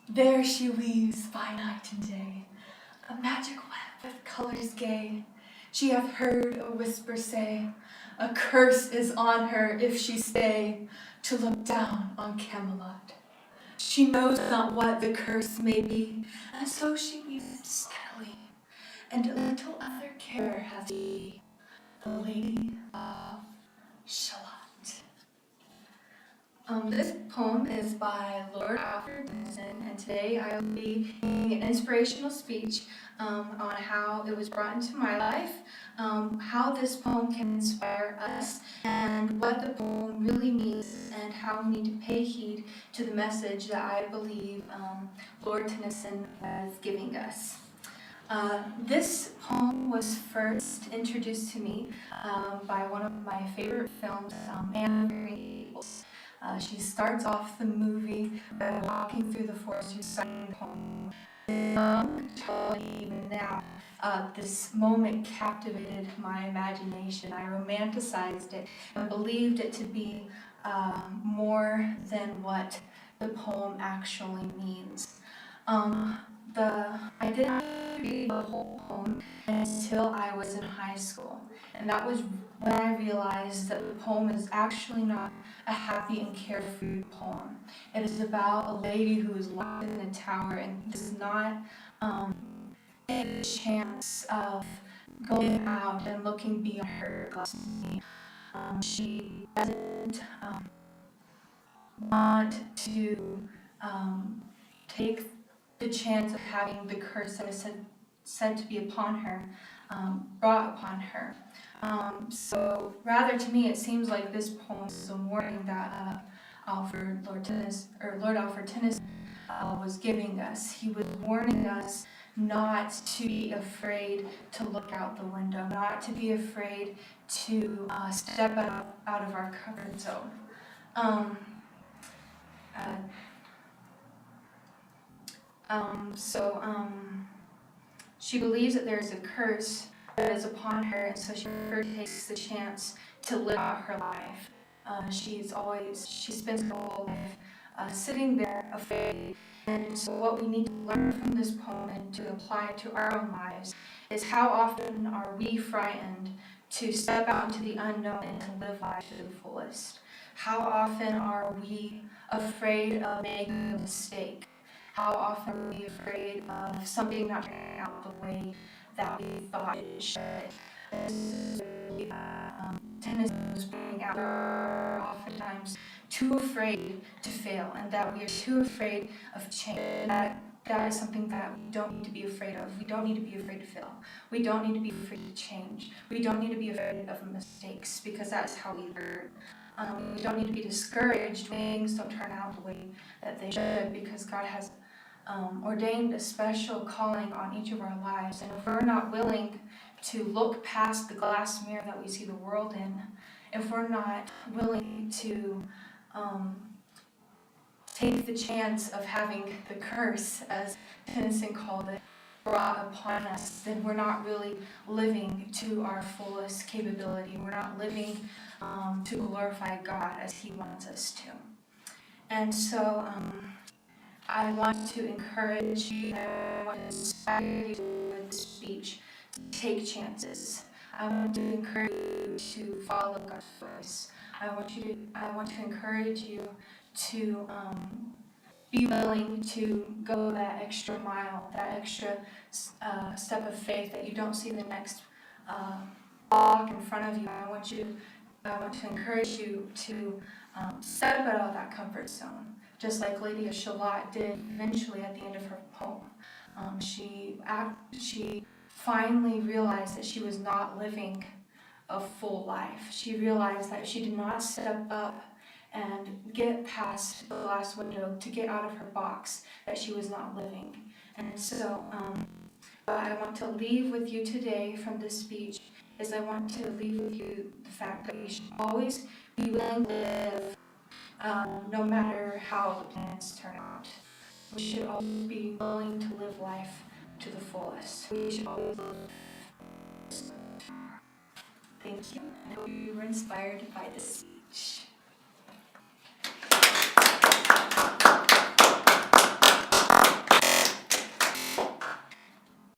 There she weaves by night and day, a magic web with colors gay. She hath heard a whisper say, a curse is on her if she stay to look down on Camelot. She knows not what the curse may be, and so she weaves steadily, and a little other care hath she, the Lady of Shalott. This poem is by Lord Alfred Tennyson, and today I will be giving an inspirational speech on how it was brought into my life, how this poem can inspire us, and what the poem really means, and how we need to pay heed to the message that I believe Lord Tennyson was giving us. This poem was first introduced to me by one of my favorite films, Anne of Green Gables. She starts off the movie by walking through the forest reciting the poem. Even now, this moment captivated my imagination. I romanticized it and believed it to be more than what the poem actually means. I didn't read the whole poem until I was in high school, and that was when I realized that the poem is actually not a happy and carefree poem. It is about a lady who is locked in a tower and does not get a chance of going out and looking beyond her glass. She doesn't want to take the chance of having the curse that is said to be upon her brought upon her. So rather, to me, it seems like this poem is a warning that Lord Alfred Tennyson was giving us. He was warning us not to be afraid to look out the window, not to be afraid to step out of our comfort zone. She believes that there is a curse that is upon her, and so she takes the chance to live out her life. She spends her whole life sitting there afraid. And so what we need to learn from this poem and to apply to our own lives is how often are we frightened to step out into the unknown and to live life to the fullest? How often are we afraid of making a mistake? How often are we afraid of something not turning out the way that we thought it should? Tennyson was bringing out we're oftentimes too afraid to fail, and that we are too afraid of change. And that is something that we don't need to be afraid of. We don't need to be afraid to fail. We don't need to be afraid to change. We don't need to be afraid of mistakes, because that's how we learn. We don't need to be discouraged when things don't turn out the way that they should, because God has ordained a special calling on each of our lives. And if we're not willing to look past the glass mirror that we see the world in, if we're not willing to take the chance of having the curse, as Tennyson called it, brought upon us, then we're not really living to our fullest capability. We're not living to glorify God as He wants us to. And so I want to encourage you, I want to inspire you with this speech to take chances. I want to encourage you to follow God's voice. I want to encourage you to be willing to go that extra mile, that extra step of faith that you don't see the next block in front of you. I want to encourage you to step out of that comfort zone, just like Lady of Shalott did eventually at the end of her poem. She finally realized that she was not living a full life. She realized that she did not step up and get past the glass window to get out of her box, that she was not living. And so what I want to leave with you today from this speech is I want to leave with you the fact that you should always be willing to live no matter how the plans turn out. We should always be willing to live life to the fullest. We should always live. Thank you. I hope you were inspired by this speech.